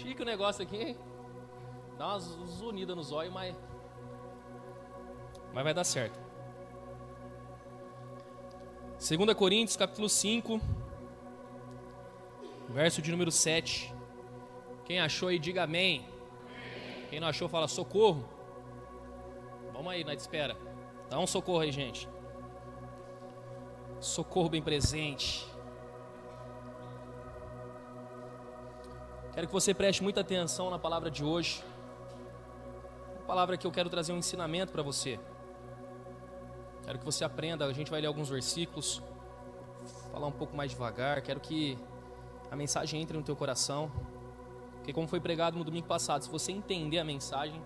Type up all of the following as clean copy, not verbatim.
chique o negócio aqui, hein? Dá umas zunidas no zóio, mas vai dar certo. 2 Coríntios, capítulo 5, verso de número 7. Quem achou aí, diga amém. Quem não achou, fala socorro. Vamos aí, nós espera. Dá um socorro aí, gente. Socorro bem presente. Quero que você preste muita atenção na palavra de hoje. Uma palavra que eu quero trazer um ensinamento para você. Quero que você aprenda. A gente vai ler alguns versículos, falar um pouco mais devagar. Quero que a mensagem entre no teu coração. Porque como foi pregado no domingo passado, se você entender a mensagem,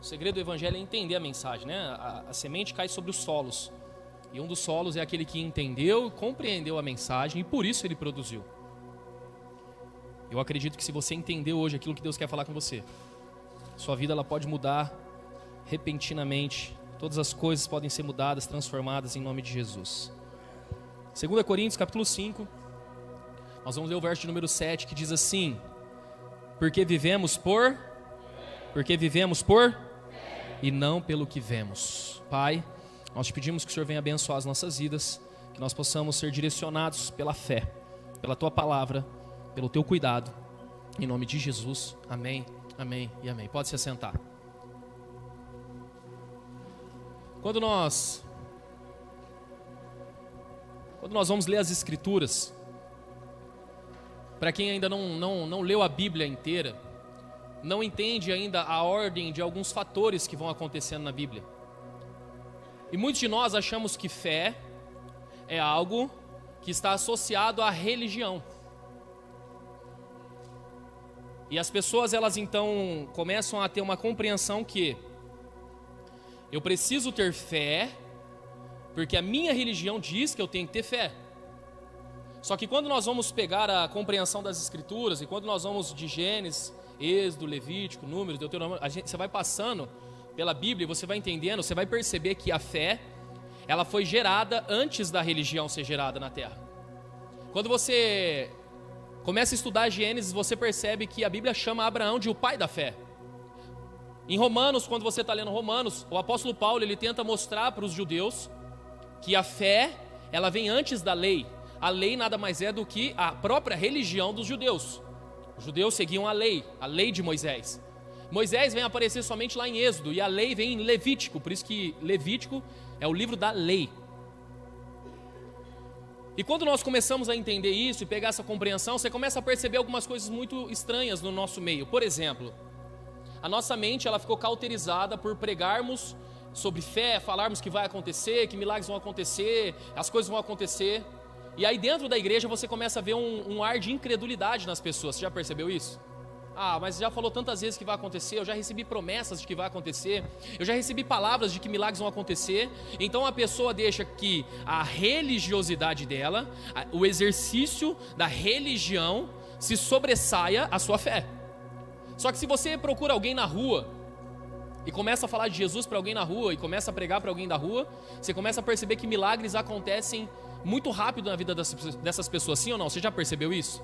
o segredo do evangelho é entender a mensagem, né? A semente cai sobre os solos. E um dos solos é aquele que entendeu, compreendeu a mensagem e por isso ele produziu. Eu acredito que se você entendeu hoje aquilo que Deus quer falar com você, sua vida ela pode mudar repentinamente. Todas as coisas podem ser mudadas, transformadas em nome de Jesus. 2 Coríntios capítulo 5, nós vamos ler o verso de número 7 que diz assim: Porque vivemos por e não pelo que vemos. Pai, nós te pedimos que o Senhor venha abençoar as nossas vidas, que nós possamos ser direcionados pela fé, pela Tua palavra, pelo Teu cuidado, em nome de Jesus. Amém, amém e amém. Pode se assentar. Quando nós vamos ler as Escrituras, para quem ainda não leu a Bíblia inteira, não entende ainda a ordem de alguns fatores que vão acontecendo na Bíblia. E muitos de nós achamos que fé é algo que está associado à religião. E as pessoas, elas então começam a ter uma compreensão que eu preciso ter fé, porque a minha religião diz que eu tenho que ter fé. Só que quando nós vamos pegar a compreensão das Escrituras, e quando nós vamos de Gênesis, Êxodo, Levítico, Números, Deuteronômio, você vai passando pela Bíblia e você vai entendendo, você vai perceber que a fé, ela foi gerada antes da religião ser gerada na Terra. Quando você começa a estudar Gênesis, você percebe que a Bíblia chama Abraão de o pai da fé. Em Romanos, quando você está lendo Romanos, o apóstolo Paulo, ele tenta mostrar para os judeus que a fé, ela vem antes da lei. A lei nada mais é do que a própria religião dos judeus. Os judeus seguiam a lei de Moisés. Moisés vem aparecer somente lá em Êxodo, e a lei vem em Levítico, por isso que Levítico é o livro da lei. E quando nós começamos a entender isso e pegar essa compreensão, você começa a perceber algumas coisas muito estranhas no nosso meio. Por exemplo, a nossa mente ela ficou cauterizada por pregarmos sobre fé, falarmos que vai acontecer, que milagres vão acontecer, as coisas vão acontecer. E aí dentro da igreja você começa a ver um ar de incredulidade nas pessoas. Você já percebeu isso? Ah, mas já falou tantas vezes que vai acontecer, eu já recebi promessas de que vai acontecer, eu já recebi palavras de que milagres vão acontecer. Então a pessoa deixa que a religiosidade dela, o exercício da religião se sobressaia à sua fé. Só que se você procura alguém na rua e começa a falar de Jesus para alguém na rua e começa a pregar para alguém da rua, você começa a perceber que milagres acontecem muito rápido na vida dessas pessoas, sim ou não? Você já percebeu isso?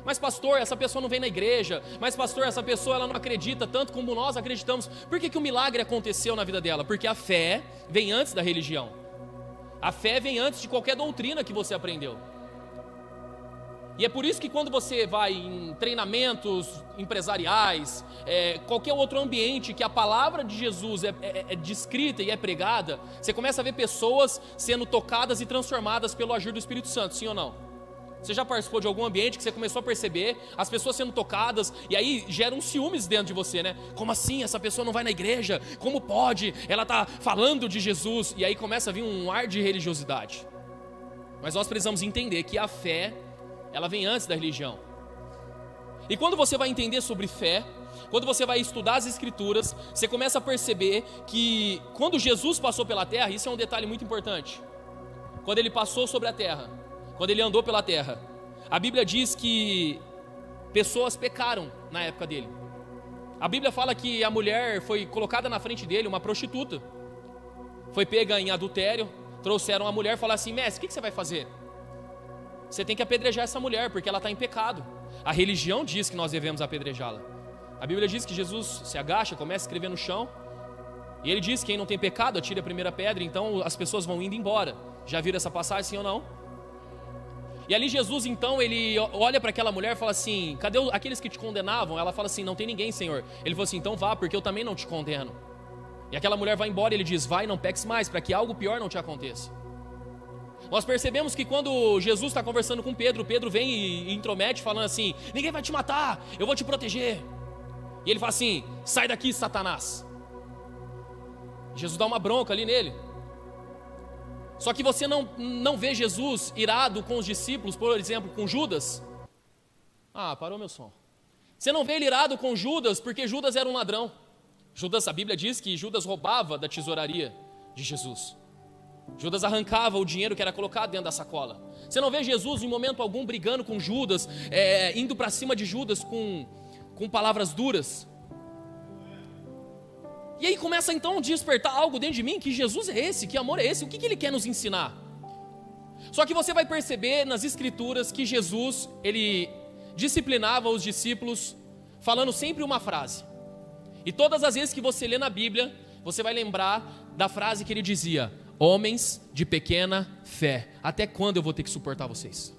Mas pastor, essa pessoa não vem na igreja. Mas pastor, essa pessoa ela não acredita tanto como nós acreditamos. Por que o milagre aconteceu na vida dela? Porque a fé vem antes da religião. A fé vem antes de qualquer doutrina que você aprendeu. E é por isso que quando você vai em treinamentos empresariais, qualquer outro ambiente que a palavra de Jesus é descrita e é pregada, você começa a ver pessoas sendo tocadas e transformadas pelo agir do Espírito Santo, sim ou não? Você já participou de algum ambiente que você começou a perceber as pessoas sendo tocadas e aí geram ciúmes dentro de você, né? Como assim? Essa pessoa não vai na igreja? Como pode? Ela está falando de Jesus. E aí começa a vir um ar de religiosidade. Mas nós precisamos entender que a fé, ela vem antes da religião. E quando você vai entender sobre fé, quando você vai estudar as Escrituras, você começa a perceber que quando Jesus passou pela terra, isso é um detalhe muito importante. Quando ele passou sobre a terra, quando ele andou pela terra, a Bíblia diz que pessoas pecaram na época dele. A Bíblia fala que a mulher foi colocada na frente dele, uma prostituta, foi pega em adultério, trouxeram a mulher e falaram assim: mestre, o que você vai fazer? Você tem que apedrejar essa mulher, porque ela está em pecado. A religião diz que nós devemos apedrejá-la. A Bíblia diz que Jesus se agacha, começa a escrever no chão, e ele diz: quem não tem pecado, atire a primeira pedra. Então as pessoas vão indo embora. Já viram essa passagem, sim ou não? E ali Jesus, então, ele olha para aquela mulher e fala assim: cadê aqueles que te condenavam? Ela fala assim: não tem ninguém, Senhor. Ele falou assim: então vá, porque eu também não te condeno. E aquela mulher vai embora e ele diz: vai, não peques mais, para que algo pior não te aconteça. Nós percebemos que quando Jesus está conversando com Pedro, Pedro vem e intromete falando assim: ninguém vai te matar, eu vou te proteger. E ele fala assim: sai daqui, Satanás. Jesus dá uma bronca ali nele. Só que você não vê Jesus irado com os discípulos, por exemplo, com Judas. Ah, parou meu som. Você não vê ele irado com Judas, porque Judas era um ladrão. Judas, a Bíblia diz que Judas roubava da tesouraria de Jesus. Judas arrancava o dinheiro que era colocado dentro da sacola. Você não vê Jesus em momento algum brigando com Judas, indo para cima de Judas com palavras duras. E aí começa então a despertar algo dentro de mim, que Jesus é esse, que amor é esse, o que ele quer nos ensinar? Só que você vai perceber nas escrituras que Jesus, ele disciplinava os discípulos falando sempre uma frase. E todas as vezes que você lê na Bíblia, você vai lembrar da frase que ele dizia: homens de pequena fé, até quando eu vou ter que suportar vocês?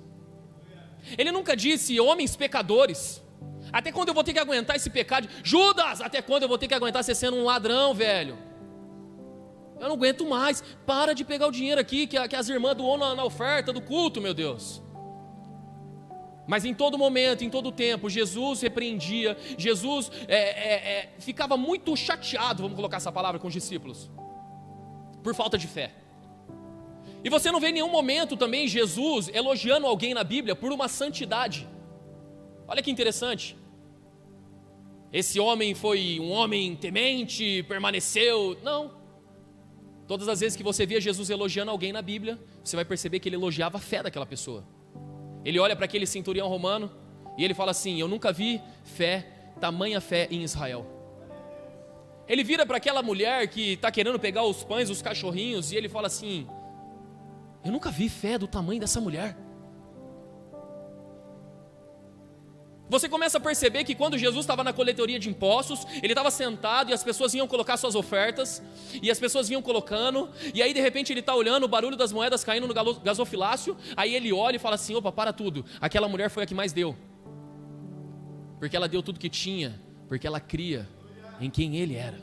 Ele nunca disse homens pecadores, até quando eu vou ter que aguentar esse pecado? Judas, até quando eu vou ter que aguentar você sendo um ladrão, velho? Eu não aguento mais. Para de pegar o dinheiro aqui que as irmãs doam na oferta do culto, meu Deus. Mas em todo momento, em todo tempo, Jesus repreendia. Jesus ficava muito chateado, vamos colocar essa palavra, com os discípulos, por falta de fé. E você não vê em nenhum momento também Jesus elogiando alguém na Bíblia por uma santidade. Olha que interessante. Esse homem foi um homem temente, permaneceu. Não. Todas as vezes que você via Jesus elogiando alguém na Bíblia, você vai perceber que ele elogiava a fé daquela pessoa. Ele olha para aquele centurião romano e ele fala assim: eu nunca vi tamanha fé em Israel. Ele vira para aquela mulher que está querendo pegar os pães, os cachorrinhos, e ele fala assim: eu nunca vi fé do tamanho dessa mulher. Você começa a perceber que quando Jesus estava na coletoria de impostos, ele estava sentado e as pessoas iam colocar suas ofertas, e as pessoas vinham colocando, e aí de repente ele está olhando o barulho das moedas caindo no gasofilácio, aí ele olha e fala assim: opa, para tudo, aquela mulher foi a que mais deu, porque ela deu tudo que tinha, porque ela cria em quem ele era.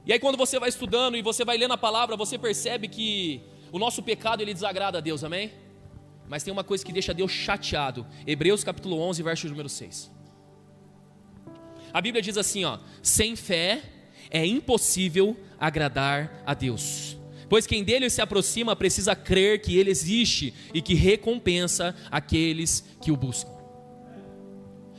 E aí quando você vai estudando e você vai lendo a palavra, você percebe que o nosso pecado ele desagrada a Deus, amém? Mas tem uma coisa que deixa Deus chateado. Hebreus capítulo 11, verso número 6. A Bíblia diz assim, ó: sem fé é impossível agradar a Deus, pois quem dele se aproxima precisa crer que ele existe e que recompensa aqueles que o buscam.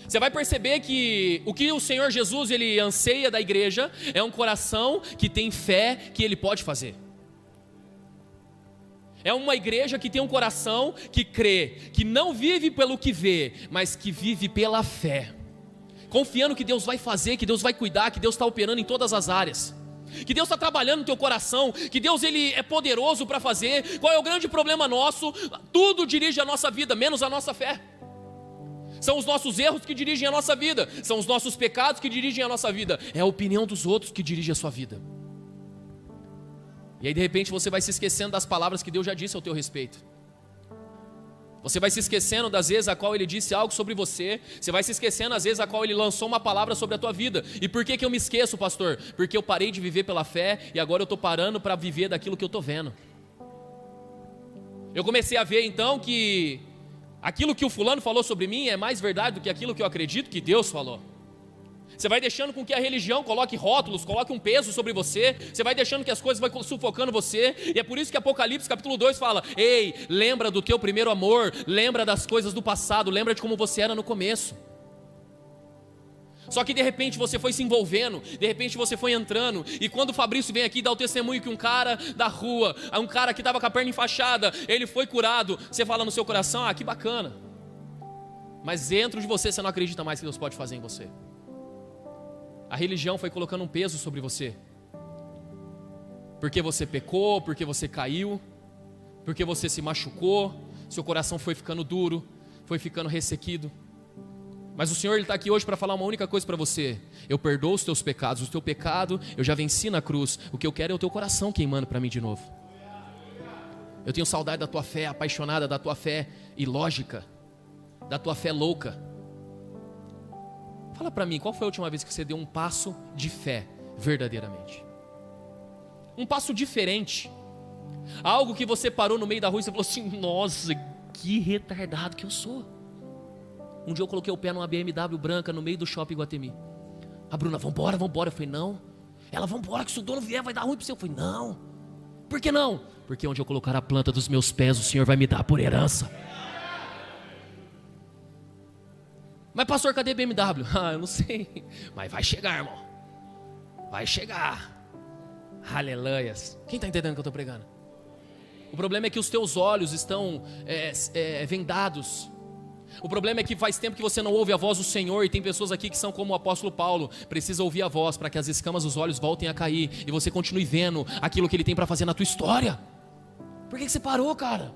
Você vai perceber que o que o Senhor Jesus ele anseia da igreja é um coração que tem fé que ele pode fazer. É uma igreja que tem um coração que crê, que não vive pelo que vê, mas que vive pela fé, confiando que Deus vai fazer, que Deus vai cuidar, que Deus está operando em todas as áreas, que Deus está trabalhando no teu coração, que Deus ele é poderoso para fazer. Qual é o grande problema nosso? Tudo dirige a nossa vida, menos a nossa fé. São os nossos erros que dirigem a nossa vida, são os nossos pecados que dirigem a nossa vida, é a opinião dos outros que dirige a sua vida. E aí de repente você vai se esquecendo das palavras que Deus já disse ao teu respeito. Você vai se esquecendo das vezes a qual Ele disse algo sobre você. Você vai se esquecendo às vezes a qual Ele lançou uma palavra sobre a tua vida. E por que eu me esqueço, pastor? Porque eu parei de viver pela fé e agora eu estou parando para viver daquilo que eu estou vendo. Eu comecei a ver então que aquilo que o fulano falou sobre mim é mais verdade do que aquilo que eu acredito que Deus falou. Você vai deixando com que a religião coloque rótulos, coloque um peso sobre você. Você vai deixando que as coisas vão sufocando você. E é por isso que Apocalipse capítulo 2 fala: ei, lembra do teu primeiro amor, lembra das coisas do passado, lembra de como você era no começo. Só que de repente você foi se envolvendo, de repente você foi entrando. E quando o Fabrício vem aqui dar o testemunho que um cara da rua, um cara que estava com a perna enfaixada, ele foi curado, você fala no seu coração: ah, que bacana. Mas dentro de você não acredita mais que Deus pode fazer em você. A religião foi colocando um peso sobre você, porque você pecou, porque você caiu, porque você se machucou, seu coração foi ficando duro, foi ficando ressequido. Mas o Senhor, Ele está aqui hoje para falar uma única coisa para você: eu perdoo os teus pecados, o teu pecado eu já venci na cruz, o que eu quero é o teu coração queimando para mim de novo. Eu tenho saudade da tua fé apaixonada, da tua fé ilógica, da tua fé louca. Fala para mim, qual foi a última vez que você deu um passo de fé, verdadeiramente? Um passo diferente, algo que você parou no meio da rua e você falou assim: nossa, que retardado que eu sou. Um dia eu coloquei o pé numa BMW branca no meio do shopping Iguatemi. A Bruna: vambora. Eu falei: não. Ela: vambora, que se o dono vier vai dar ruim para você. Eu falei: não. Por que não? Porque onde eu colocar a planta dos meus pés, o Senhor vai me dar por herança. Mas pastor, cadê a BMW? Ah, eu não sei. Mas vai chegar, irmão. Vai chegar. Aleluias. Quem está entendendo o que eu estou pregando? O problema é que os teus olhos estão vendados. O problema é que faz tempo que você não ouve a voz do Senhor. E tem pessoas aqui que são como o apóstolo Paulo, precisa ouvir a voz para que as escamas dos olhos voltem a cair e você continue vendo aquilo que Ele tem para fazer na tua história. Por que você parou, cara?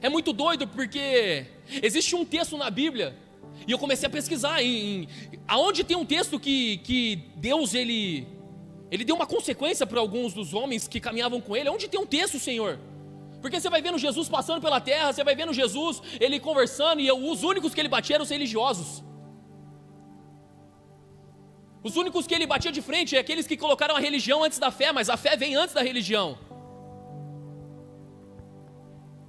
É muito doido porque existe um texto na Bíblia, e eu comecei a pesquisar aonde tem um texto que Deus ele deu uma consequência para alguns dos homens que caminhavam com Ele. Onde tem um texto, Senhor? Porque você vai vendo Jesus passando pela terra, você vai vendo Jesus, Ele conversando, e os únicos que Ele batia eram os religiosos. Os únicos que Ele batia de frente é aqueles que colocaram a religião antes da fé, mas a fé vem antes da religião.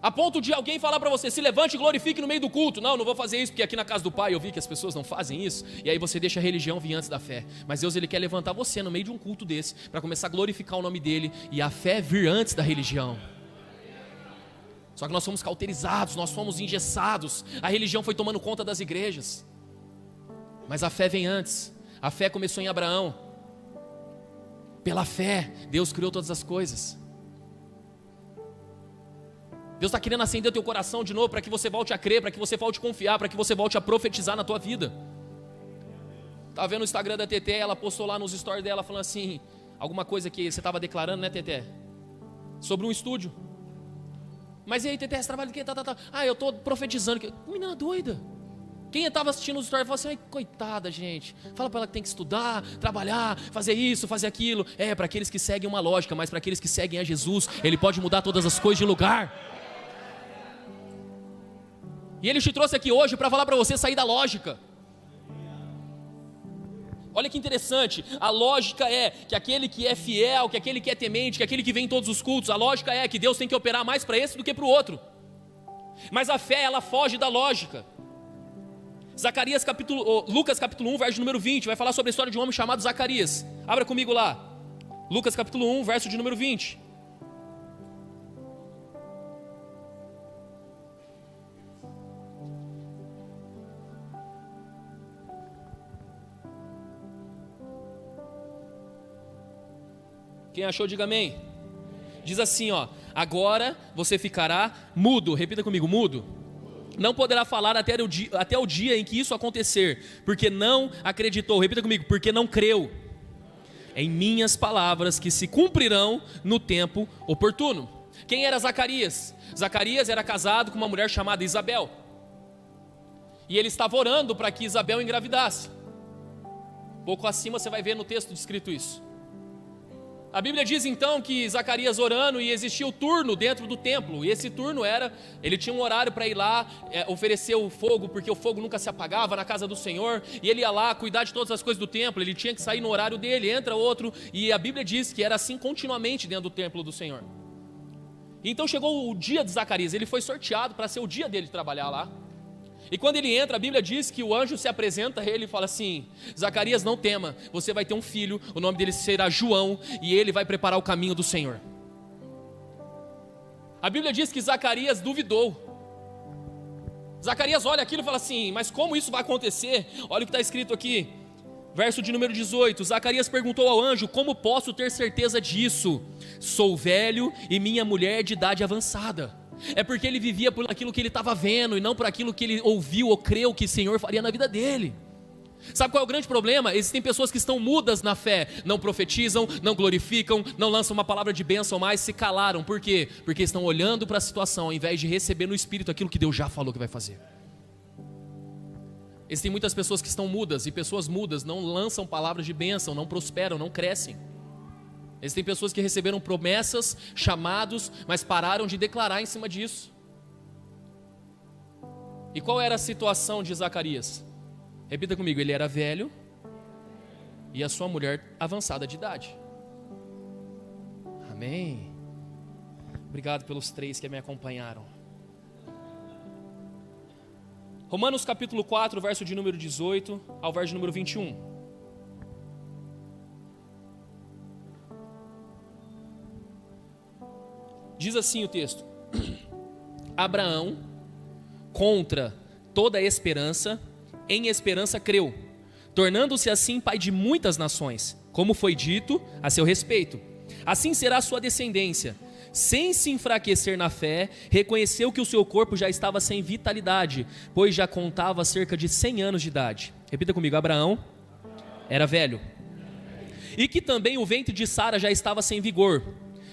A ponto de alguém falar para você: se levante e glorifique no meio do culto. Não vou fazer isso, porque aqui na casa do Pai eu vi que as pessoas não fazem isso. E aí você deixa a religião vir antes da fé. Mas Deus, Ele quer levantar você no meio de um culto desse, para começar a glorificar o nome dEle, e a fé vir antes da religião. Só que nós fomos cauterizados, nós fomos engessados. A religião foi tomando conta das igrejas, mas a fé vem antes. A fé começou em Abraão. Pela fé, Deus criou todas as coisas. Deus está querendo acender o teu coração de novo, para que você volte a crer, para que você volte a confiar, para que você volte a profetizar na tua vida. Estava vendo o Instagram da Teté, ela postou lá nos stories dela, falando assim, alguma coisa que você estava declarando, né, Teté? Sobre um estúdio. Mas e aí, Teté, você trabalha de quê? Ah, eu estou profetizando. Menina doida. Quem estava assistindo os stories falou assim: ai, coitada, gente. Fala para ela que tem que estudar, trabalhar, fazer isso, fazer aquilo. É, para aqueles que seguem uma lógica, mas para aqueles que seguem a Jesus, Ele pode mudar todas as coisas de lugar. E Ele te trouxe aqui hoje para falar para você sair da lógica. Olha que interessante, a lógica é que aquele que é fiel, que aquele que é temente, que aquele que vem em todos os cultos, a lógica é que Deus tem que operar mais para esse do que para o outro. Mas a fé, ela foge da lógica. Lucas capítulo 1, verso número 20, vai falar sobre a história de um homem chamado Zacarias. Abra comigo lá, Lucas capítulo 1, verso de número 20. Quem achou, diga amém. Diz assim, ó: agora você ficará mudo. Repita comigo: mudo. Não poderá falar até o dia em que isso acontecer, porque não acreditou. Repita comigo: porque não creu em minhas palavras, que se cumprirão no tempo oportuno. Quem era Zacarias? Zacarias era casado com uma mulher chamada Isabel, e ele estava orando para que Isabel engravidasse. Pouco acima você vai ver no texto descrito isso. A Bíblia diz então que Zacarias orando, e existia o turno dentro do templo, e esse turno ele tinha um horário para ir lá oferecer o fogo, porque o fogo nunca se apagava na casa do Senhor, e ele ia lá cuidar de todas as coisas do templo. Ele tinha que sair no horário dele, entra outro, e a Bíblia diz que era assim continuamente dentro do templo do Senhor. Então chegou o dia de Zacarias, ele foi sorteado para ser o dia dele trabalhar lá. E quando ele entra, a Bíblia diz que o anjo se apresenta a ele e fala assim: Zacarias, não tema, você vai ter um filho, o nome dele será João, e ele vai preparar o caminho do Senhor. A Bíblia diz que Zacarias duvidou. Zacarias olha aquilo e fala assim: mas como isso vai acontecer? Olha o que está escrito aqui, verso de número 18. Zacarias perguntou ao anjo: como posso ter certeza disso? Sou velho e minha mulher de idade avançada. É porque ele vivia por aquilo que ele estava vendo, e não por aquilo que ele ouviu ou creu que o Senhor faria na vida dele. Sabe qual é o grande problema? Existem pessoas que estão mudas na fé, não profetizam, não glorificam, não lançam uma palavra de bênção, mas se calaram. Por quê? Porque estão olhando para a situação ao invés de receber no Espírito aquilo que Deus já falou que vai fazer. Existem muitas pessoas que estão mudas, e pessoas mudas não lançam palavras de bênção, não prosperam, não crescem. Existem pessoas que receberam promessas, chamados, mas pararam de declarar em cima disso. E qual era a situação de Zacarias? Repita comigo, ele era velho e a sua mulher avançada de idade. Amém. Obrigado pelos 3 que me acompanharam. Romanos capítulo 4, verso de número 18 ao verso de número 21. Diz assim o texto: Abraão, contra toda a esperança, em esperança creu, tornando-se assim pai de muitas nações, como foi dito a seu respeito. Assim será a sua descendência. Sem se enfraquecer na fé, reconheceu que o seu corpo já estava sem vitalidade, pois já contava cerca de 100 anos de idade. Repita comigo, Abraão era velho. E que também o ventre de Sara já estava sem vigor.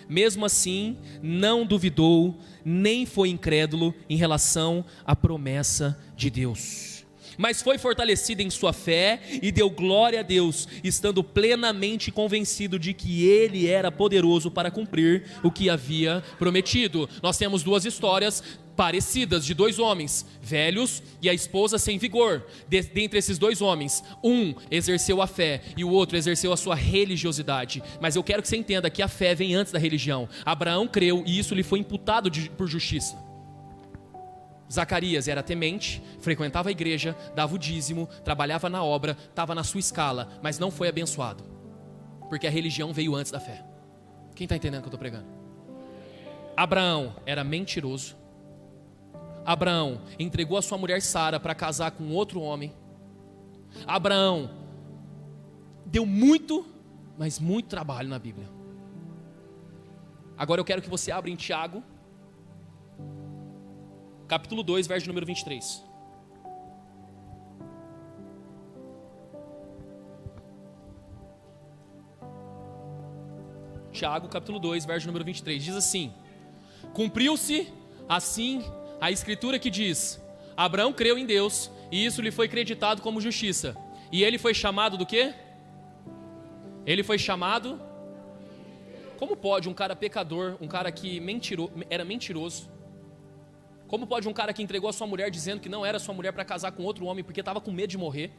Mesmo assim, não duvidou, nem foi incrédulo em relação à promessa de Deus. Mas foi fortalecido em sua fé e deu glória a Deus, estando plenamente convencido de que Ele era poderoso para cumprir o que havia prometido. Nós temos 2 histórias parecidas de 2 homens, velhos e a esposa sem vigor. Dentre esses 2 homens, um exerceu a fé e o outro exerceu a sua religiosidade. Mas eu quero que você entenda que a fé vem antes da religião. Abraão creu e isso lhe foi imputado por justiça. Zacarias era temente, frequentava a igreja, dava o dízimo, trabalhava na obra, estava na sua escala, mas não foi abençoado, porque a religião veio antes da fé. Quem está entendendo o que eu estou pregando? Abraão era mentiroso. Abraão entregou a sua mulher Sara para casar com outro homem. Abraão deu muito, mas muito trabalho na Bíblia. Agora eu quero que você abra em Tiago, capítulo 2, verso número 23. Tiago, capítulo 2, verso número 23. Diz assim: cumpriu-se assim a escritura que diz: Abraão creu em Deus, e isso lhe foi creditado como justiça. E ele foi chamado do quê? Ele foi chamado... Como pode um cara pecador, um cara que era mentiroso, como pode um cara que entregou a sua mulher dizendo que não era sua mulher para casar com outro homem porque estava com medo de morrer?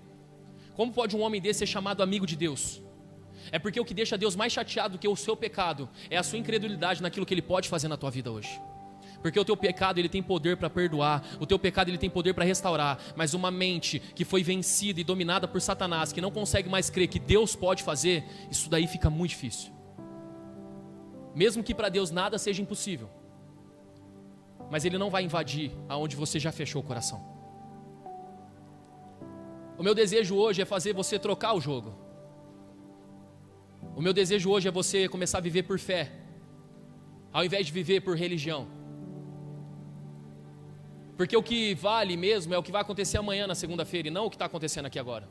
Como pode um homem desse ser chamado amigo de Deus? É porque o que deixa Deus mais chateado do que o seu pecado é a sua incredulidade naquilo que Ele pode fazer na tua vida hoje. Porque o teu pecado ele tem poder para perdoar, o teu pecado ele tem poder para restaurar, mas uma mente que foi vencida e dominada por Satanás, que não consegue mais crer que Deus pode fazer, isso daí fica muito difícil. Mesmo que para Deus nada seja impossível, mas Ele não vai invadir aonde você já fechou o coração. O meu desejo hoje é fazer você trocar o jogo. O meu desejo hoje é você começar a viver por fé, ao invés de viver por religião. Porque o que vale mesmo é o que vai acontecer amanhã na segunda-feira, e não o que está acontecendo aqui agora.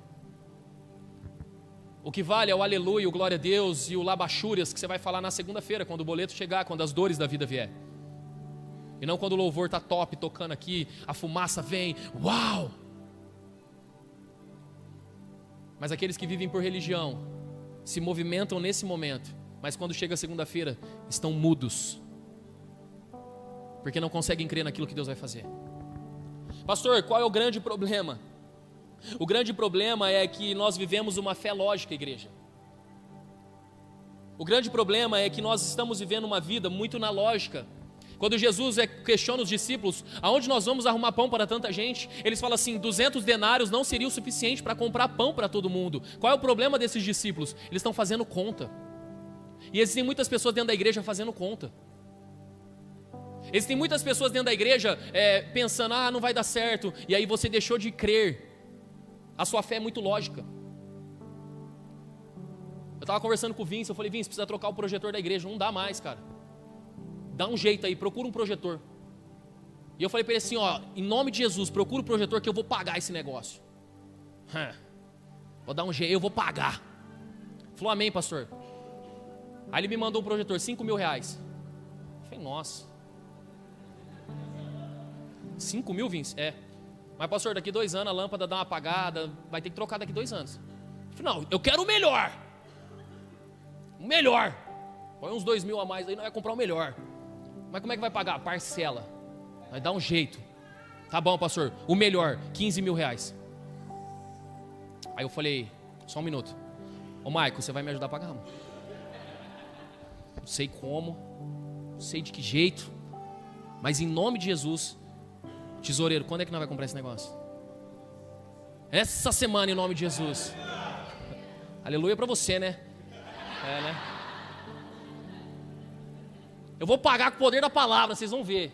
O que vale é o aleluia, o glória a Deus e o labachúrias que você vai falar na segunda-feira, quando o boleto chegar, quando as dores da vida vier. E não quando o louvor está top, tocando aqui, a fumaça vem, uau! Mas aqueles que vivem por religião, se movimentam nesse momento, mas quando chega a segunda-feira, estão mudos, porque não conseguem crer naquilo que Deus vai fazer. Pastor, qual é o grande problema? O grande problema é que nós vivemos uma fé lógica, igreja. O grande problema é que nós estamos vivendo uma vida muito na lógica. Quando Jesus questiona os discípulos, aonde nós vamos arrumar pão para tanta gente? Eles falam assim, 200 denários não seria o suficiente para comprar pão para todo mundo. Qual é o problema desses discípulos? Eles estão fazendo conta. E existem muitas pessoas dentro da igreja fazendo conta. Existem muitas pessoas dentro da igreja pensando, não vai dar certo. E aí você deixou de crer. A sua fé é muito lógica. Eu estava conversando com o Vince, eu falei, Vince, precisa trocar o projetor da igreja. Não dá mais, cara. Dá um jeito aí, procura um projetor. E eu falei para ele assim, em nome de Jesus, procura o projetor que eu vou pagar esse negócio. Vou dar um jeito, eu vou pagar. Falou, amém, pastor. Aí ele me mandou um projetor, R$5.000. Eu falei, nossa. 5 mil, Vince? É. Mas pastor, daqui 2 anos a lâmpada dá uma apagada, vai ter que trocar daqui 2 anos. Eu falei, não, eu quero o melhor. O melhor. Põe uns 2.000 a mais aí, não vai comprar o melhor. Mas como é que vai pagar? Parcela. Vai dar um jeito. Tá bom, pastor, o melhor, R$15.000. Aí eu falei, só um minuto. Ô Maico, você vai me ajudar a pagar? Não sei como, não sei de que jeito, mas em nome de Jesus, tesoureiro, quando é que nós vamos comprar esse negócio? Essa semana, em nome de Jesus. Aleluia pra você, né? É, né? Eu vou pagar com o poder da palavra, vocês vão ver.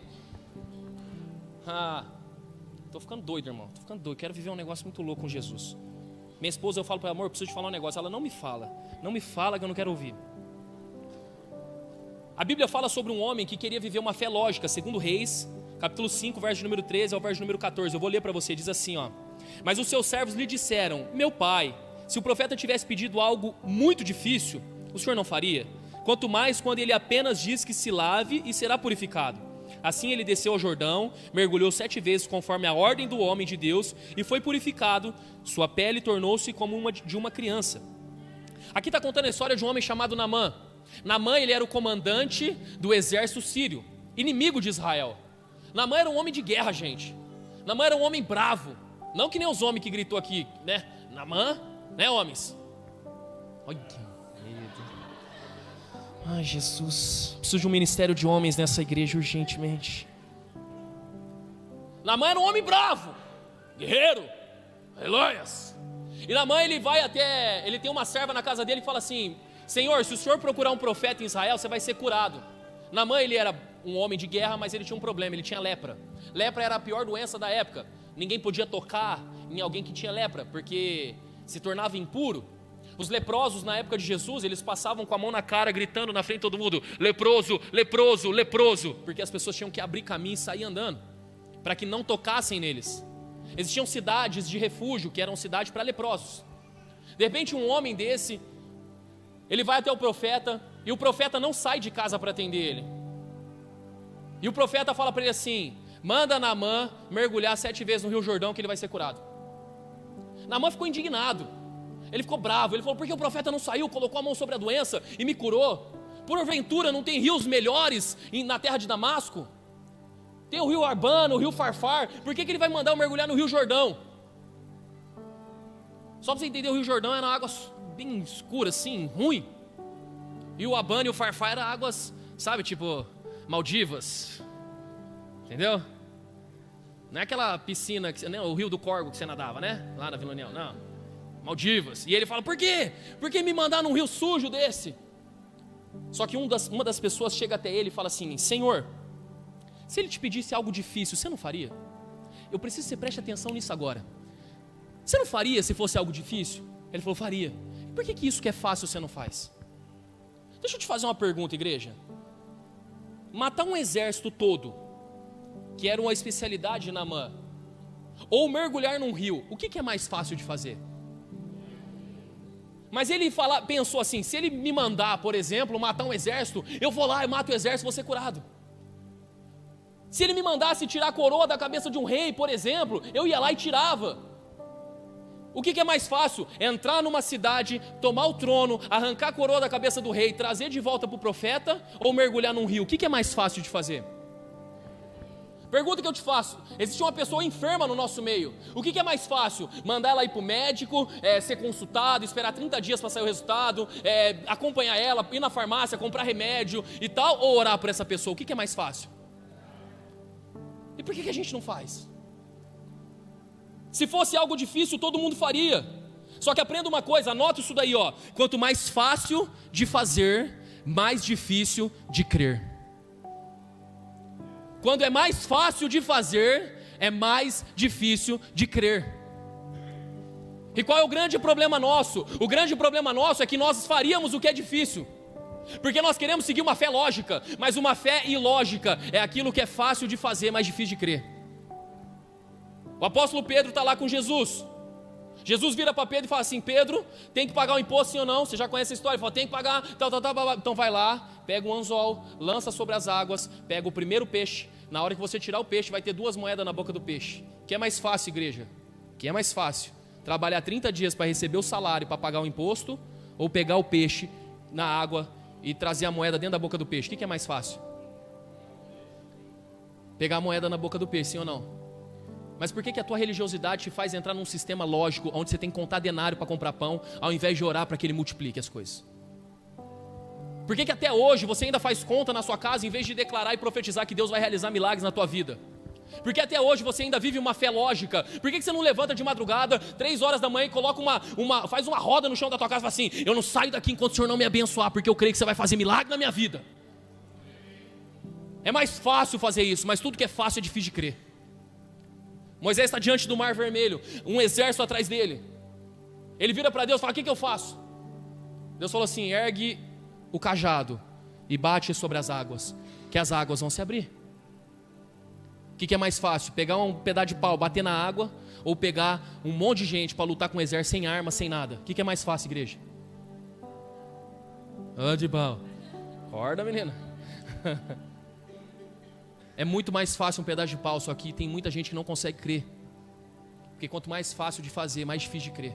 Tô ficando doido, irmão. Tô ficando doido, quero viver um negócio muito louco com Jesus. Minha esposa, eu falo para ela, amor, eu preciso te falar um negócio. Ela não me fala que eu não quero ouvir. A Bíblia fala sobre um homem que queria viver uma fé lógica, segundo Reis, capítulo 5, verso número 13 ao verso número 14. Eu vou ler para você, diz assim, ó. Mas os seus servos lhe disseram, meu pai, se o profeta tivesse pedido algo muito difícil, o senhor não faria? Quanto mais quando ele apenas diz que se lave e será purificado. Assim ele desceu ao Jordão, mergulhou 7 vezes conforme a ordem do homem de Deus e foi purificado, sua pele tornou-se como de uma criança. Aqui está contando a história de um homem chamado Naamã. Naamã, ele era o comandante do exército sírio, inimigo de Israel. Naamã era um homem de guerra, gente. Naamã era um homem bravo, não que nem os homens que gritou aqui, né? Naamã, né, homens? Olha que medo. Ai, Jesus, preciso de um ministério de homens nessa igreja urgentemente. Naamã era um homem bravo, guerreiro, aleluias. E Naamã, ele tem uma serva na casa dele e fala assim, Senhor, se o senhor procurar um profeta em Israel, você vai ser curado. Naamã, ele era um homem de guerra, mas ele tinha um problema, ele tinha lepra. Lepra era a pior doença da época. Ninguém podia tocar em alguém que tinha lepra, porque se tornava impuro. Os leprosos na época de Jesus, eles passavam com a mão na cara, gritando na frente de todo mundo, leproso, leproso, leproso, porque as pessoas tinham que abrir caminho e sair andando, para que não tocassem neles. Existiam cidades de refúgio, que eram cidades para leprosos. De repente um homem desse, ele vai até o profeta, e o profeta não sai de casa para atender ele. E o profeta fala para ele assim, manda Naamã mergulhar 7 vezes no Rio Jordão que ele vai ser curado. Naamã ficou indignado, ele ficou bravo, ele falou, por que o profeta não saiu, colocou a mão sobre a doença e me curou? Porventura não tem rios melhores na terra de Damasco? Tem o rio Arbano, o rio Farfar, por que ele vai mandar eu mergulhar no Rio Jordão? Só para você entender, o Rio Jordão era água bem escura assim, ruim. E o Arbano e o Farfar eram águas, sabe, tipo Maldivas, entendeu? Não é aquela piscina, né, o rio do Corgo que você nadava, né? Lá na Vila União, não. Maldivas. E ele fala, por quê? Por que me mandar num rio sujo desse? Só que uma das pessoas chega até ele e fala assim, Senhor, se ele te pedisse algo difícil, você não faria? Eu preciso que você preste atenção nisso agora. Você não faria se fosse algo difícil? Ele falou, faria. Por que isso que é fácil você não faz? Deixa eu te fazer uma pergunta, igreja. Matar um exército todo, que era uma especialidade de Naamã, ou mergulhar num rio, o que é mais fácil de fazer? Mas ele pensou assim, se ele me mandar, por exemplo, matar um exército, eu vou lá e mato o exército e vou ser curado. Se ele me mandasse tirar a coroa da cabeça de um rei, por exemplo, eu ia lá e tirava. O que é mais fácil? Entrar numa cidade, tomar o trono, arrancar a coroa da cabeça do rei, trazer de volta para o profeta, ou mergulhar num rio? O que é mais fácil de fazer? Pergunta que eu te faço, existe uma pessoa enferma no nosso meio, o que é mais fácil? Mandar ela ir para o médico, ser consultado, esperar 30 dias para sair o resultado, acompanhar ela, ir na farmácia, comprar remédio e tal, ou orar por essa pessoa? O que é mais fácil? E por que a gente não faz? Se fosse algo difícil, todo mundo faria. Só que aprenda uma coisa, anota isso daí, ó. Quanto mais fácil de fazer, mais difícil de crer. Quando é mais fácil de fazer, é mais difícil de crer. E qual é o grande problema nosso? O grande problema nosso é que nós faríamos o que é difícil, porque nós queremos seguir uma fé lógica, mas uma fé ilógica é aquilo que é fácil de fazer, mas difícil de crer. O apóstolo Pedro está lá com Jesus. Jesus vira para Pedro e fala assim: Pedro, tem que pagar o imposto sim ou não? Você já conhece a história? Ele fala: tem que pagar, então vai lá, pega um anzol, lança sobre as águas, pega o primeiro peixe. Na hora que você tirar o peixe, vai ter 2 moedas na boca do peixe. O que é mais fácil, igreja? O que é mais fácil? Trabalhar 30 dias para receber o salário, para pagar o imposto, ou pegar o peixe na água e trazer a moeda dentro da boca do peixe? O que é mais fácil? Pegar a moeda na boca do peixe, sim ou não? Mas por que a tua religiosidade te faz entrar num sistema lógico onde você tem que contar denário para comprar pão, ao invés de orar para que Ele multiplique as coisas? Por que até hoje você ainda faz conta na sua casa em vez de declarar e profetizar que Deus vai realizar milagres na tua vida? Por que até hoje você ainda vive uma fé lógica? Por que você não levanta de madrugada, 3 horas da manhã, e coloca faz uma roda no chão da tua casa e fala assim: eu não saio daqui enquanto o Senhor não me abençoar, porque eu creio que você vai fazer milagre na minha vida? É mais fácil fazer isso, mas tudo que é fácil é difícil de crer. Moisés está diante do mar vermelho, um exército atrás dele. Ele vira para Deus e fala: o que eu faço? Deus falou assim: ergue o cajado e bate sobre as águas, que as águas vão se abrir. O que é mais fácil? Pegar um pedaço de pau, bater na água, ou pegar um monte de gente para lutar com o exército sem arma, sem nada? O que é mais fácil, igreja? De pau. Acorda, menina. É muito mais fácil um pedaço de pau, só que tem muita gente que não consegue crer. Porque quanto mais fácil de fazer, mais difícil de crer.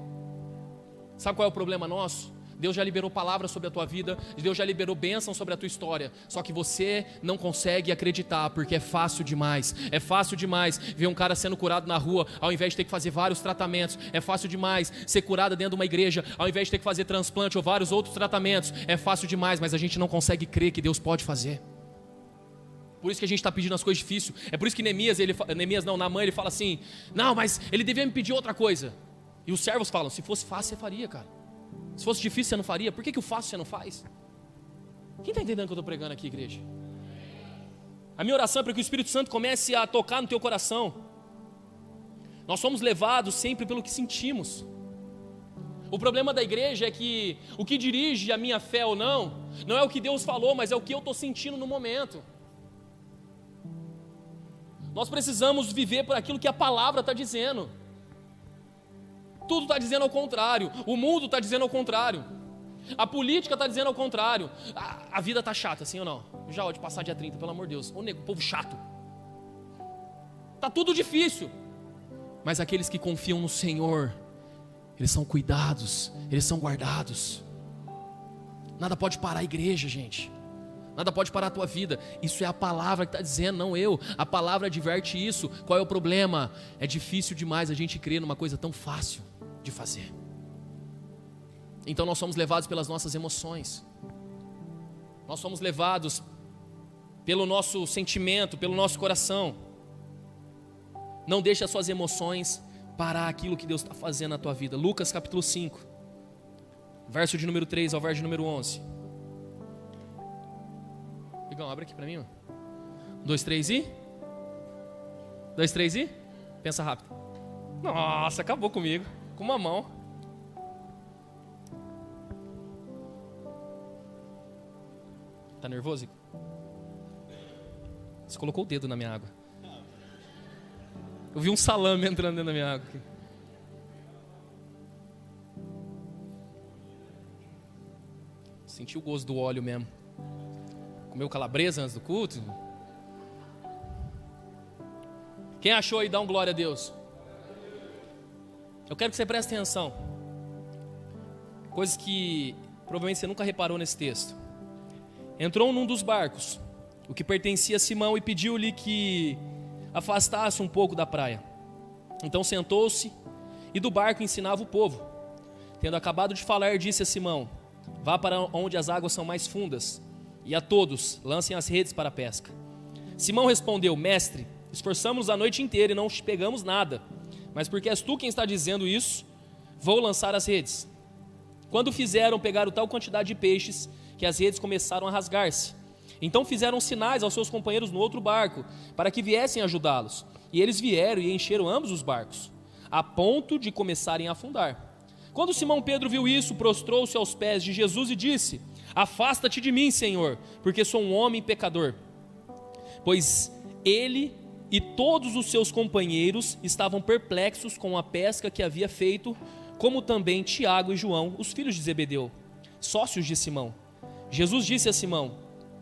Sabe qual é o problema nosso? Deus já liberou palavras sobre a tua vida, Deus já liberou bênção sobre a tua história, só que você não consegue acreditar, porque é fácil demais. É fácil demais ver um cara sendo curado na rua, ao invés de ter que fazer vários tratamentos. É fácil demais ser curado dentro de uma igreja, ao invés de ter que fazer transplante ou vários outros tratamentos. É fácil demais, mas a gente não consegue crer que Deus pode fazer. Por isso que a gente está pedindo as coisas difíceis. É por isso que Naamã ele fala assim: não, mas ele devia me pedir outra coisa. E os servos falam: se fosse fácil você faria, cara. Se fosse difícil você não faria. Por que o fácil você não faz? Quem está entendendo o que eu estou pregando aqui, igreja? A minha oração é para que o Espírito Santo comece a tocar no teu coração. Nós somos levados sempre pelo que sentimos. O problema da igreja é que o que dirige a minha fé ou não é o que Deus falou, mas é o que eu estou sentindo no momento. Nós precisamos viver por aquilo que a palavra está dizendo. Tudo está dizendo ao contrário. O mundo está dizendo ao contrário. A política está dizendo ao contrário. A vida está chata, sim ou não? Já pode passar dia 30, pelo amor de Deus. Ô nego, povo chato. Está tudo difícil. Mas aqueles que confiam no Senhor, eles são cuidados, eles são guardados. Nada pode parar a igreja, gente. Nada pode parar a tua vida. Isso é a palavra que está dizendo, não eu. A palavra adverte isso. Qual é o problema? É difícil demais a gente crer numa coisa tão fácil de fazer. Então nós somos levados pelas nossas emoções. Nós somos levados pelo nosso sentimento, pelo nosso coração. Não deixe as suas emoções parar aquilo que Deus está fazendo na tua vida. Lucas capítulo 5, verso de número 3 ao verso de número 11. Igão, abre aqui pra mim, 2, 3 e? 2, 3 e? Pensa rápido. Nossa, acabou comigo. Com uma mão. Tá nervoso, Igor? Você colocou o dedo na minha água. Eu vi um salame entrando dentro da minha água aqui. Senti o gosto do óleo mesmo. Comeu calabresa antes do culto? Quem achou aí, dá um glória a Deus. Eu quero que você preste atenção. Coisas que provavelmente você nunca reparou nesse texto. Entrou num dos barcos, o que pertencia a Simão, e pediu-lhe que afastasse um pouco da praia. Então sentou-se e do barco ensinava o povo. Tendo acabado de falar, disse a Simão: vá para onde as águas são mais fundas, e a todos lancem as redes para a pesca. Simão respondeu: mestre, esforçamos-nos a noite inteira e não pegamos nada, mas porque és tu quem está dizendo isso, vou lançar as redes. Quando fizeram, pegaram tal quantidade de peixes que as redes começaram a rasgar-se. Então fizeram sinais aos seus companheiros no outro barco, para que viessem ajudá-los. E eles vieram e encheram ambos os barcos, a ponto de começarem a afundar. Quando Simão Pedro viu isso, prostrou-se aos pés de Jesus e disse: afasta-te de mim, Senhor, porque sou um homem pecador. Pois ele E todos os seus companheiros estavam perplexos com a pesca que havia feito, como também Tiago e João, os filhos de Zebedeu, sócios de Simão. Jesus disse a Simão: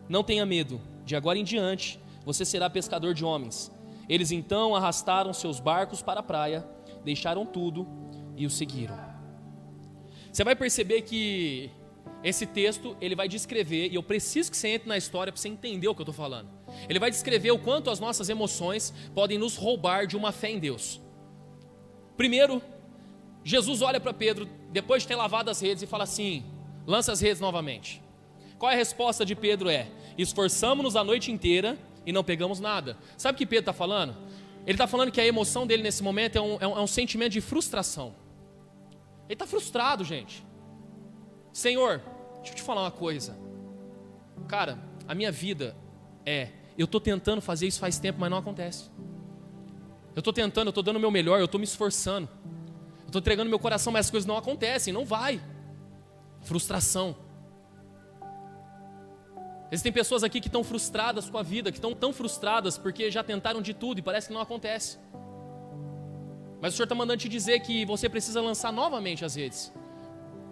não tenha medo, de agora em diante você será pescador de homens. Eles então arrastaram seus barcos para a praia, deixaram tudo e o seguiram. Você vai perceber que esse texto, ele vai descrever, e eu preciso que você entre na história para você entender o que eu estou falando. Ele vai descrever o quanto as nossas emoções podem nos roubar de uma fé em Deus. Primeiro, Jesus olha para Pedro, depois de ter lavado as redes, e fala assim: lança as redes novamente. Qual é a resposta de Pedro? Esforçamo-nos a noite inteira e não pegamos nada. Sabe o que Pedro está falando? Ele está falando que a emoção dele nesse momento é um sentimento de frustração. Ele está frustrado, gente. Senhor, deixa eu te falar uma coisa. Cara, a minha vida eu estou tentando fazer isso faz tempo, mas não acontece. Eu estou tentando, eu estou dando o meu melhor, eu estou me esforçando. Eu estou entregando meu coração, mas as coisas não acontecem, não vai. Frustração. Existem pessoas aqui que estão frustradas com a vida, que estão tão frustradas porque já tentaram de tudo e parece que não acontece. Mas o Senhor está mandando te dizer que você precisa lançar novamente as redes.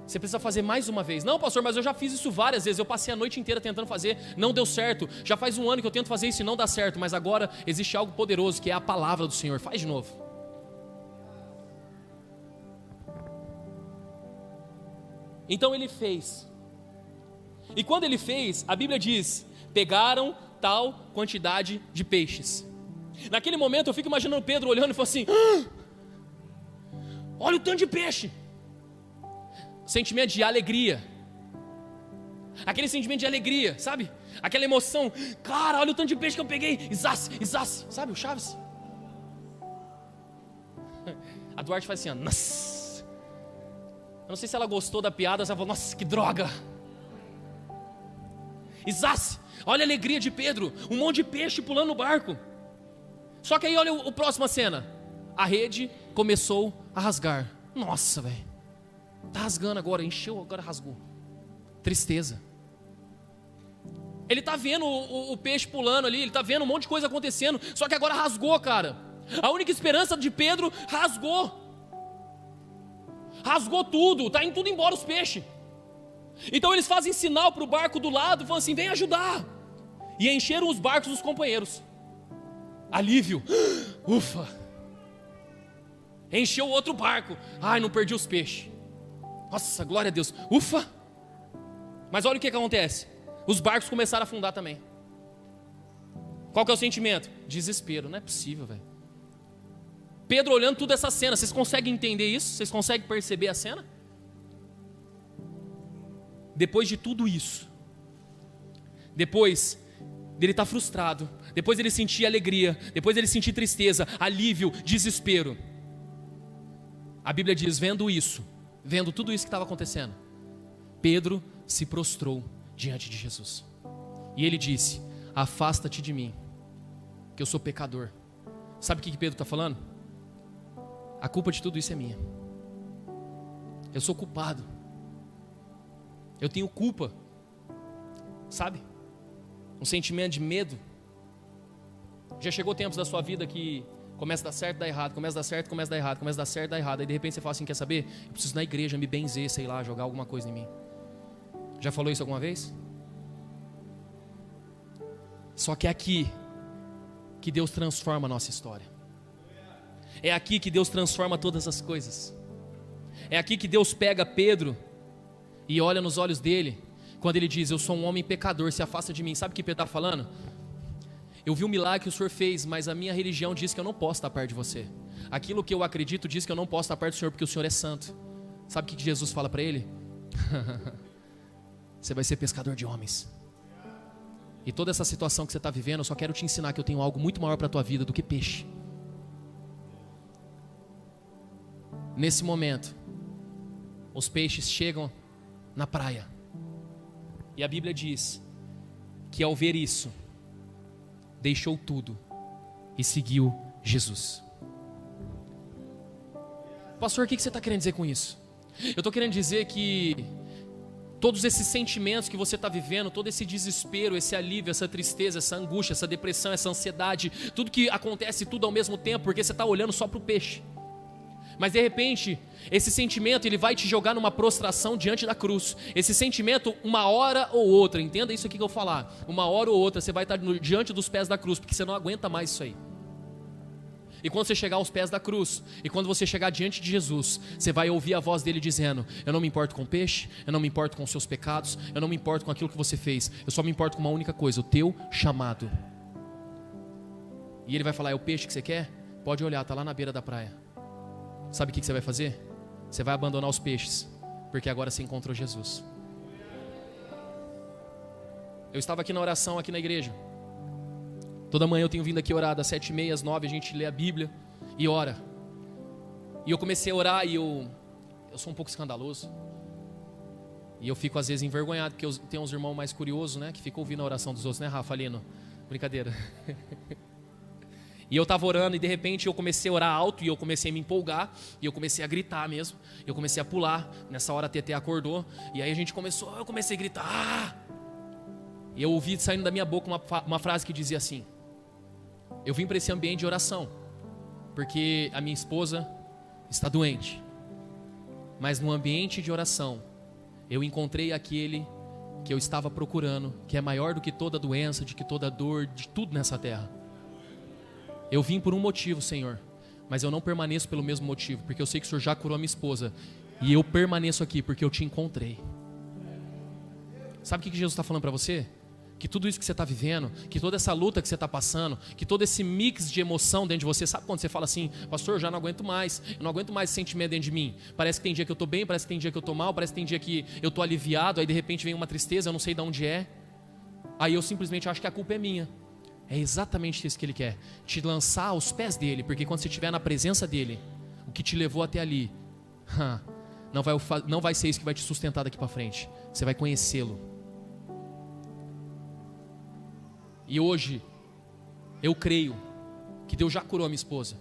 Você precisa fazer mais uma vez. Não, pastor, mas eu já fiz isso várias vezes. Eu passei a noite inteira tentando fazer, não deu certo. Já faz um ano que eu tento fazer isso e não dá certo. Mas agora existe algo poderoso, que é a palavra do Senhor. Faz de novo. Então ele fez. E quando ele fez, a Bíblia diz: pegaram tal quantidade de peixes. Naquele momento eu fico imaginando Pedro olhando e falando assim: olha o tanto de peixe. Sentimento de alegria. Aquele sentimento de alegria, sabe? Aquela emoção. Cara, olha o tanto de peixe que eu peguei. Isace, sabe o Chaves? A Duarte faz assim, ó, nossa. Eu não sei se ela gostou da piada, se ela falou: nossa, que droga. Isace, olha a alegria de Pedro. Um monte de peixe pulando no barco. Só que aí olha a próxima cena. A rede começou a rasgar. Nossa, velho. Tá rasgando agora, encheu, agora rasgou. Tristeza. Ele tá vendo o peixe pulando ali, ele tá vendo um monte de coisa acontecendo, só que agora rasgou, cara. A única esperança de Pedro rasgou. Rasgou tudo, tá indo tudo embora os peixes. Então eles fazem sinal para o barco do lado, falam assim: vem ajudar. E encheram os barcos dos companheiros. Alívio. Ufa. Encheu o outro barco. Ai, não perdi os peixes. Nossa, glória a Deus. Ufa. Mas olha o que acontece. Os barcos começaram a afundar também. Qual que é o sentimento? Desespero. Não é possível, velho. Pedro olhando toda essa cena. Vocês conseguem entender isso? Vocês conseguem perceber a cena? Depois de tudo isso, depois dele estar frustrado, depois dele sentir alegria, depois dele sentir tristeza, alívio, desespero, a Bíblia diz: vendo isso, vendo tudo isso que estava acontecendo, Pedro se prostrou diante de Jesus. E ele disse: afasta-te de mim, que eu sou pecador. Sabe o que Pedro está falando? A culpa de tudo isso é minha. Eu sou culpado. Eu tenho culpa, sabe? Um sentimento de medo. Já chegou tempos da sua vida que começa a dar certo, dá errado, começa a dar certo, começa a dar errado, começa a dar certo, dá errado. Aí de repente você fala assim: quer saber? Eu preciso ir na igreja, me benzer, sei lá, jogar alguma coisa em mim. Já falou isso alguma vez? Só que é aqui que Deus transforma a nossa história. É aqui que Deus transforma todas as coisas. É aqui que Deus pega Pedro e olha nos olhos dele, quando ele diz: eu sou um homem pecador, se afasta de mim. Sabe o que Pedro está falando? Eu vi o milagre que o Senhor fez, mas a minha religião diz que eu não posso estar perto de você. Aquilo que eu acredito diz que eu não posso estar perto do Senhor, porque o Senhor é santo. Sabe o que Jesus fala para ele? Você vai ser pescador de homens. E toda essa situação que você está vivendo, eu só quero te ensinar que eu tenho algo muito maior para a tua vida do que peixe. Nesse momento, os peixes chegam na praia. E a Bíblia diz que ao ver isso, deixou tudo e seguiu Jesus. Pastor, o que você está querendo dizer com isso? Eu estou querendo dizer que todos esses sentimentos que você está vivendo, todo esse desespero, esse alívio, essa tristeza, essa angústia, essa depressão, essa ansiedade, tudo que acontece tudo ao mesmo tempo, porque você está olhando só para o peixe. Mas de repente, esse sentimento ele vai te jogar numa prostração diante da cruz. Esse sentimento, uma hora ou outra, entenda isso aqui que eu vou falar, uma hora ou outra você vai estar diante dos pés da cruz, porque você não aguenta mais isso aí. E quando você chegar aos pés da cruz, e quando você chegar diante de Jesus, você vai ouvir a voz dele dizendo: eu não me importo com o peixe, eu não me importo com os seus pecados, eu não me importo com aquilo que você fez, eu só me importo com uma única coisa, o teu chamado. E ele vai falar: é o peixe que você quer? Pode olhar, está lá na beira da praia. Sabe o que você vai fazer? Você vai abandonar os peixes, porque agora você encontrou Jesus. Eu estava aqui na oração, aqui na igreja. Toda manhã eu tenho vindo aqui orar, das 7h30 às 9h a gente lê a Bíblia e ora. E eu comecei a orar e eu sou um pouco escandaloso. E eu fico às vezes envergonhado, porque eu tenho uns irmãos mais curiosos, né? Que ficam ouvindo a oração dos outros, né, Rafa, Lino? Brincadeira. E eu estava orando e de repente eu comecei a orar alto e eu comecei a me empolgar. E eu comecei a gritar mesmo. Eu comecei a pular. Nessa hora a TT acordou. E aí eu comecei a gritar. Ah! E eu ouvi saindo da minha boca uma frase que dizia assim: eu vim para esse ambiente de oração porque a minha esposa está doente, mas no ambiente de oração eu encontrei aquele que eu estava procurando, que é maior do que toda doença, de que toda dor, de tudo nessa terra. Eu vim por um motivo, Senhor, mas eu não permaneço pelo mesmo motivo, porque eu sei que o Senhor já curou a minha esposa, e eu permaneço aqui porque eu te encontrei. Sabe o que Jesus está falando para você? Que tudo isso que você está vivendo, que toda essa luta que você está passando, que todo esse mix de emoção dentro de você, sabe quando você fala assim: pastor, eu já não aguento mais, eu não aguento mais esse sentimento dentro de mim, parece que tem dia que eu estou bem, parece que tem dia que eu estou mal, parece que tem dia que eu estou aliviado, aí de repente vem uma tristeza, eu não sei de onde é, aí eu simplesmente acho que a culpa é minha. É exatamente isso que ele quer, te lançar aos pés dele, porque quando você estiver na presença dele, o que te levou até ali, não vai ser isso que vai te sustentar daqui para frente, você vai conhecê-lo. E hoje, eu creio que Deus já curou a minha esposa.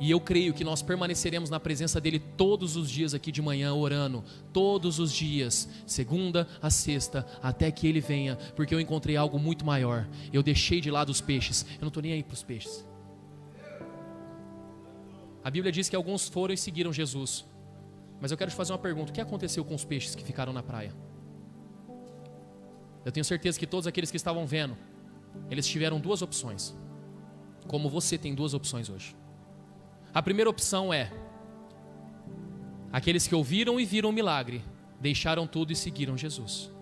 E eu creio que nós permaneceremos na presença dele todos os dias aqui de manhã orando. Todos os dias, segunda a sexta, até que ele venha. Porque eu encontrei algo muito maior. Eu deixei de lado os peixes. Eu não estou nem aí para os peixes. A Bíblia diz que alguns foram e seguiram Jesus. Mas eu quero te fazer uma pergunta: o que aconteceu com os peixes que ficaram na praia? Eu tenho certeza que todos aqueles que estavam vendo, eles tiveram duas opções. Como você tem duas opções hoje. A primeira opção é: aqueles que ouviram e viram o milagre, deixaram tudo e seguiram Jesus.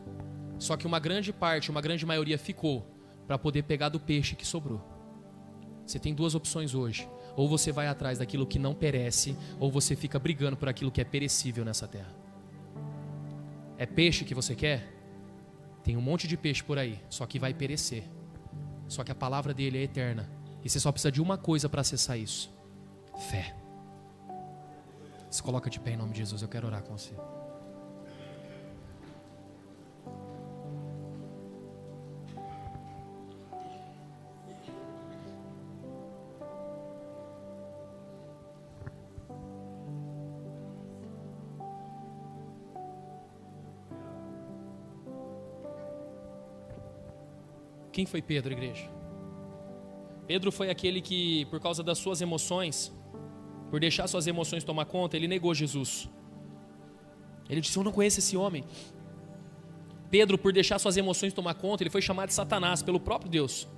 Só que uma grande parte, uma grande maioria ficou para poder pegar do peixe que sobrou. Você tem duas opções hoje: ou você vai atrás daquilo que não perece, ou você fica brigando por aquilo que é perecível nessa terra. É peixe que você quer? Tem um monte de peixe por aí, só que vai perecer. Só que a palavra dele é eterna. E você só precisa de uma coisa para acessar isso: fé. Se coloca de pé em nome de Jesus, eu quero orar com você. Quem foi Pedro, igreja? Pedro foi aquele que, por causa das suas emoções, por deixar suas emoções tomar conta, ele negou Jesus. Ele disse: eu não conheço esse homem. Pedro, por deixar suas emoções tomar conta, ele foi chamado de Satanás pelo próprio Deus.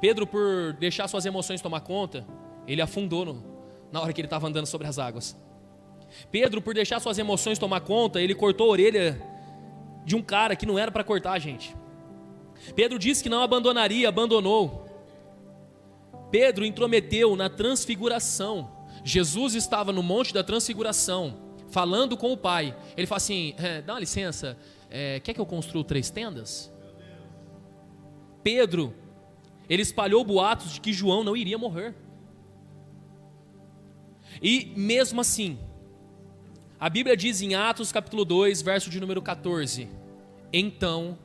Pedro, por deixar suas emoções tomar conta, ele afundou na hora que ele estava andando sobre as águas. Pedro, por deixar suas emoções tomar conta, ele cortou a orelha de um cara que não era para cortar, gente. Pedro disse que não abandonaria, abandonou. Pedro intrometeu na transfiguração. Jesus estava no monte da transfiguração, falando com o Pai. Ele fala assim: dá uma licença, quer que eu construa 3 tendas? Pedro, ele espalhou boatos de que João não iria morrer. E mesmo assim, a Bíblia diz em Atos capítulo 2, verso de número 14: então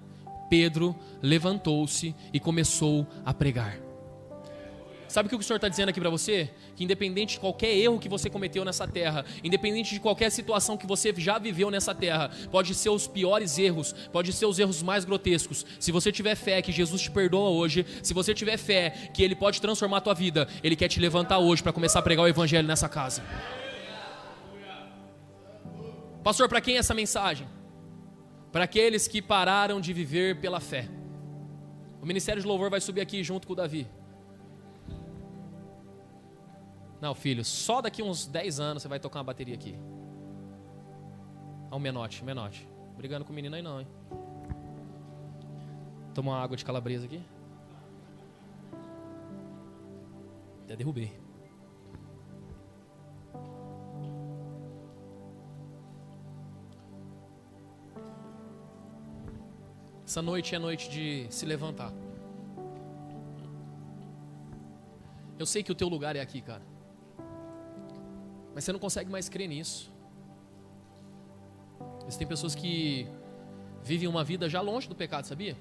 Pedro levantou-se e começou a pregar. Sabe o que o Senhor está dizendo aqui para você? Que independente de qualquer erro que você cometeu nessa terra, independente de qualquer situação que você já viveu nessa terra, pode ser os piores erros, pode ser os erros mais grotescos. Se você tiver fé que Jesus te perdoa hoje, se você tiver fé que Ele pode transformar a tua vida, Ele quer te levantar hoje para começar a pregar o Evangelho nessa casa. Pastor, para quem é essa mensagem? Para aqueles que pararam de viver pela fé. O Ministério de Louvor vai subir aqui junto com o Davi. Não, filho, só daqui uns 10 anos você vai tocar uma bateria aqui. Olha o Menote. Brigando com o menino aí não, hein? Toma uma água de calabresa aqui. Até derrubei. Essa noite é noite de se levantar. Eu sei que o teu lugar é aqui, cara. Mas você não consegue mais crer nisso. Existem pessoas que vivem uma vida já longe do pecado, sabia?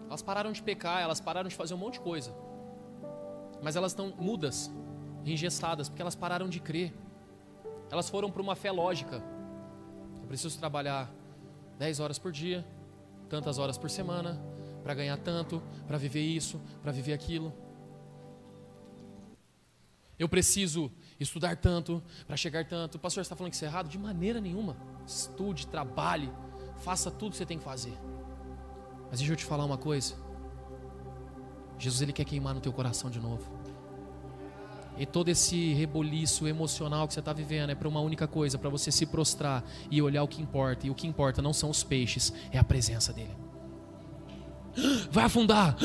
Elas pararam de pecar, elas pararam de fazer um monte de coisa. Mas elas estão mudas, engessadas, porque elas pararam de crer. Elas foram para uma fé lógica. Eu preciso trabalhar 10 horas por dia, tantas horas por semana, para ganhar tanto, para viver isso, para viver aquilo. Eu preciso estudar tanto, para chegar tanto. O pastor está falando que isso é errado? De maneira nenhuma. Estude, trabalhe, faça tudo que você tem que fazer. Mas deixa eu te falar uma coisa. Jesus, Ele quer queimar no teu coração de novo. E todo esse reboliço emocional que você está vivendo é para uma única coisa, para você se prostrar e olhar o que importa. E o que importa não são os peixes, é a presença dEle. Vai afundar.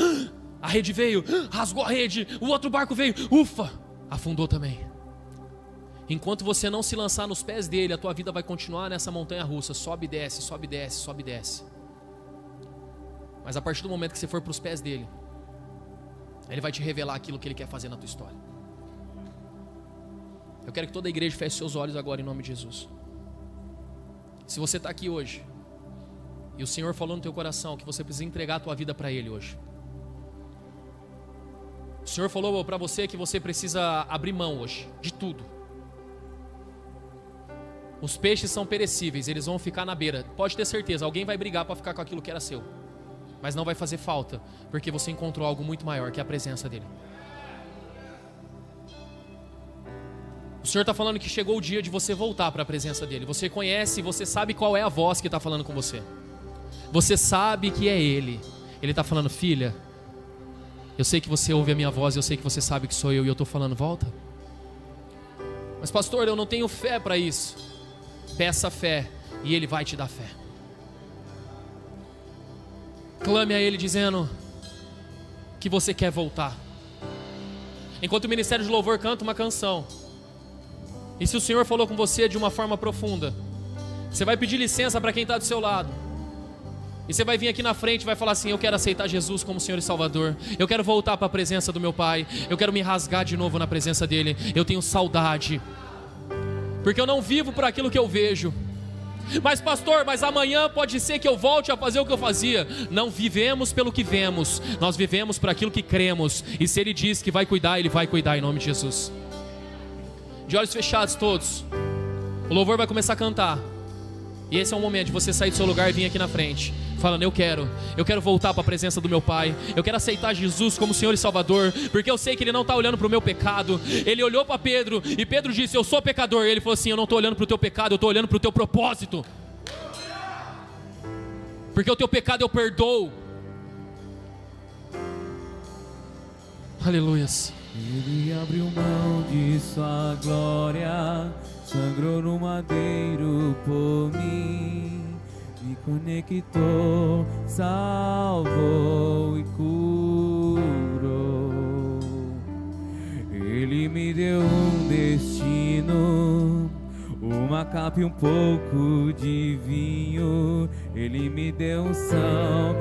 A rede veio, rasgou a rede. O outro barco veio, ufa, afundou também. Enquanto você não se lançar nos pés dele, a tua vida vai continuar nessa montanha russa. Sobe e desce, sobe e desce, sobe e desce. Mas a partir do momento que você for para os pés dele, Ele vai te revelar aquilo que Ele quer fazer na tua história. Eu quero que toda a igreja feche seus olhos agora em nome de Jesus. Se você está aqui hoje e o Senhor falou no teu coração que você precisa entregar a tua vida para Ele hoje. O Senhor falou para você que você precisa abrir mão hoje de tudo. Os peixes são perecíveis, eles vão ficar na beira. Pode ter certeza, alguém vai brigar para ficar com aquilo que era seu. Mas não vai fazer falta, porque você encontrou algo muito maior, que é a presença dEle. O Senhor está falando que chegou o dia de você voltar para a presença dEle. Você conhece, você sabe qual é a voz que está falando com você. Você sabe que é Ele. Ele está falando, filha, eu sei que você ouve a minha voz, eu sei que você sabe que sou eu, e eu estou falando, volta. Mas pastor, eu não tenho fé para isso. Peça fé e Ele vai te dar fé. Clame a Ele dizendo que você quer voltar. Enquanto o Ministério de Louvor canta uma canção, e se o Senhor falou com você de uma forma profunda, você vai pedir licença para quem está do seu lado. E você vai vir aqui na frente e vai falar assim, eu quero aceitar Jesus como Senhor e Salvador. Eu quero voltar para a presença do meu Pai. Eu quero me rasgar de novo na presença dEle. Eu tenho saudade. Porque eu não vivo por aquilo que eu vejo. Mas pastor, mas amanhã pode ser que eu volte a fazer o que eu fazia. Não vivemos pelo que vemos. Nós vivemos por aquilo que cremos. E se Ele diz que vai cuidar, Ele vai cuidar em nome de Jesus. De olhos fechados todos, o louvor vai começar a cantar. E esse é o momento de você sair do seu lugar e vir aqui na frente, falando, eu quero voltar para a presença do meu Pai. Eu quero aceitar Jesus como Senhor e Salvador, porque eu sei que Ele não está olhando para o meu pecado. Ele olhou para Pedro, e Pedro disse, eu sou pecador. E ele falou assim, eu não estou olhando para o teu pecado, eu estou olhando para o teu propósito. Porque o teu pecado eu perdoo. Aleluias. Ele abriu mão de sua glória, sangrou no madeiro por mim, me conectou, salvou e curou. Ele me deu um destino, uma capa e um pouco de vinho. Ele me deu unção.